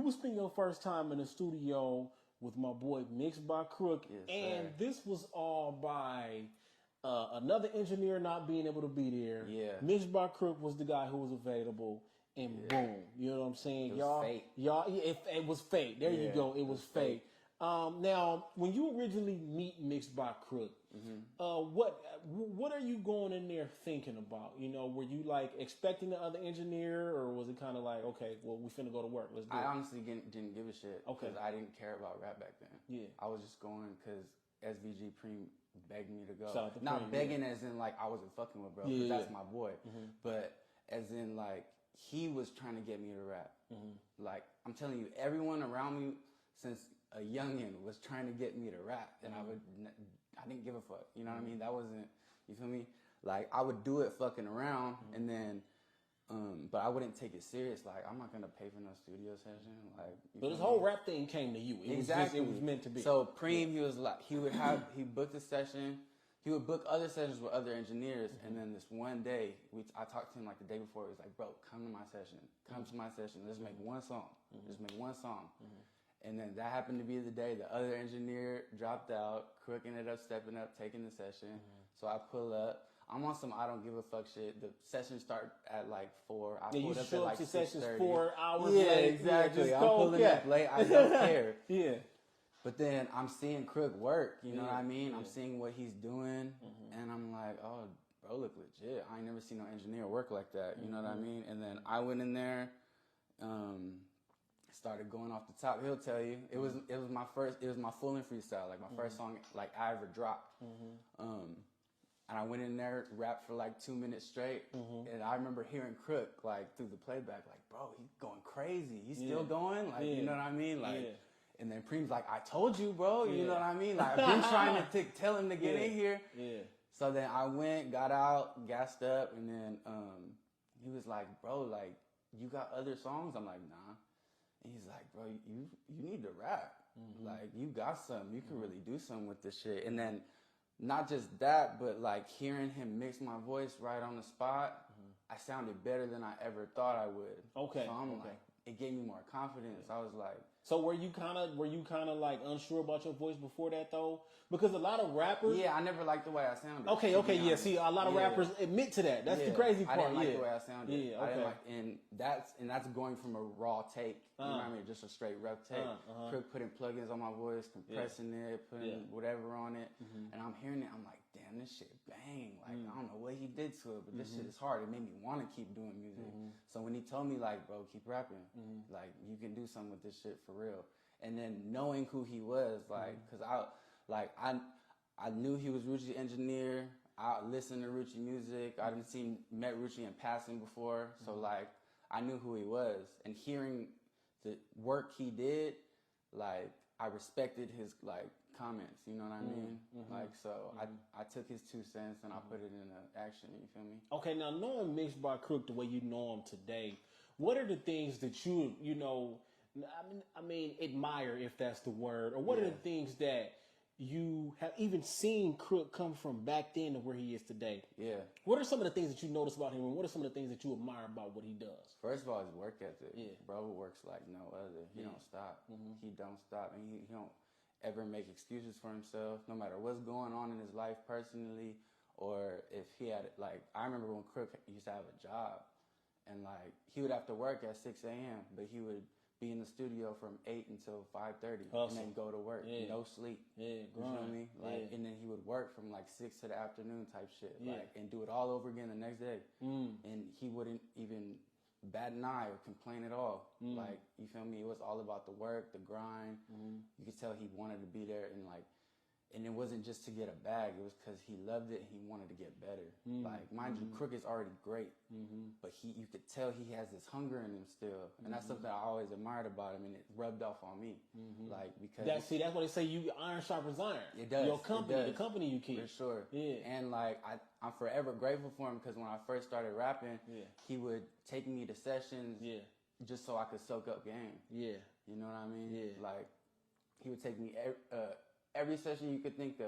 will spend your first time in the studio with my boy Mixed by Crook, and this was all by another engineer not being able to be there. Yeah. Mixed by Crook was the guy who was available, and boom, you know what I'm saying? It was fate. It was fate. There you go. It was fate. Now, when you originally meet Mixed by Crook, what are you going in there thinking about? You know, were you like expecting the other engineer, or was it kind of like, okay, well, we finna go to work, let's do it? I honestly didn't give a shit because I didn't care about rap back then. Yeah. I was just going because SVG Preem begged me to go. Shout out to Not Preem, begging as in like I wasn't fucking with bro, because that's my boy. But as in like he was trying to get me to rap. Like I'm telling you, everyone around me since a youngin was trying to get me to rap, and I didn't give a fuck. You know what I mean? That wasn't, you feel me? Like I would do it fucking around, and then, but I wouldn't take it serious. Like I'm not gonna pay for no studio session. Like, but this whole rap thing came to you. It was meant to be. So Preem, he was like, he booked a session. He would book other sessions with other engineers, and then this one day, I talked to him like the day before. He was like, "Bro, come to my session. Come to my session. Let's make one song. Just make one song." And then that happened to be the day the other engineer dropped out. Crook ended up stepping up, taking the session. So I pull up. I'm on some I don't give a fuck shit. The sessions start at like 4. I pulled up at like 6:30. 4 hours yeah, late. exactly. Yeah, I'm pulling up late. I don't care. Yeah. But then I'm seeing Crook work. You know what I mean? I'm seeing what he's doing, and I'm like, oh, bro, look legit. I ain't never seen no engineer work like that. You know what I mean? And then I went in there. Started going off the top. He'll tell you it was my full and freestyle, like my first song like I ever dropped. And I went in there, rapped for like 2 minutes straight, and I remember hearing Crook like through the playback, like, bro, he's going crazy. He's still going, like, you know what I mean, like. And then Preem's like, I told you, bro. You know what I mean? Like I've been trying to tell him to get in here. Yeah. So then I went, got out, gassed up, and then he was like, bro, like you got other songs? I'm like, nah. And he's like, bro, you need to rap. Like, you got something. You can really do something with this shit. And then, not just that, but like hearing him mix my voice right on the spot, I sounded better than I ever thought I would. Okay. So I'm like, it gave me more confidence. I was like. So were you kind of like unsure about your voice before that though? Because a lot of rappers. Yeah, I never liked the way I sounded. Okay, yeah. See, a lot of rappers admit to that. That's the crazy part. I didn't like the way I sounded. Yeah, okay. I didn't like, and that's going from a raw take. You know what I mean? Just a straight rep take. Crook putting plugins on my voice, compressing it, putting whatever on it, and I'm hearing it. I'm like, damn, this shit bang. Like I don't know what he did to it, but this shit is hard. It made me want to keep doing music. So when he told me like, bro, keep rapping, like you can do something with this shit for real. And then knowing who he was, like, cause I knew he was Rucci engineer. I listened to Rucci music. I met Rucci in passing before, so like I knew who he was. And hearing the work he did, like I respected his like comments. You know what I mean? Like so, I took his 2 cents and I put it into action. You feel me? Okay, now knowing Mixed by Crook the way you know him today, what are the things that you know? I mean, admire, if that's the word, or what are the things that you have even seen Crook come from back then to where he is today? Yeah. What are some of the things that you notice about him, and what are some of the things that you admire about what he does? First of all, his work ethic. Yeah. Bro works like no other. He don't stop. He don't stop, and he don't ever make excuses for himself, no matter what's going on in his life personally, or if he had, like, I remember when Crook used to have a job, and like he would have to work at 6 a.m., but he would be in the studio from 8 until 5:30, and then go to work, no sleep. Yeah, you feel me? Like, and then he would work from like 6 to the afternoon type shit, like, and do it all over again the next day. And he wouldn't even bat an eye or complain at all. Like, you feel me? It was all about the work, the grind. You could tell he wanted to be there, and like, and it wasn't just to get a bag. It was because he loved it and he wanted to get better. Like, mind you, Crook is already great, but you could tell he has this hunger in him still, and that's something I always admired about him, and it rubbed off on me. Like, because that's why they say you iron sharpens iron. It does. Your company, the company you keep. For sure. Yeah. And like, I'm forever grateful for him, because when I first started rapping, he would take me to sessions, just so I could soak up game. Yeah. You know what I mean? Yeah. Like, he would take me every session you could think of.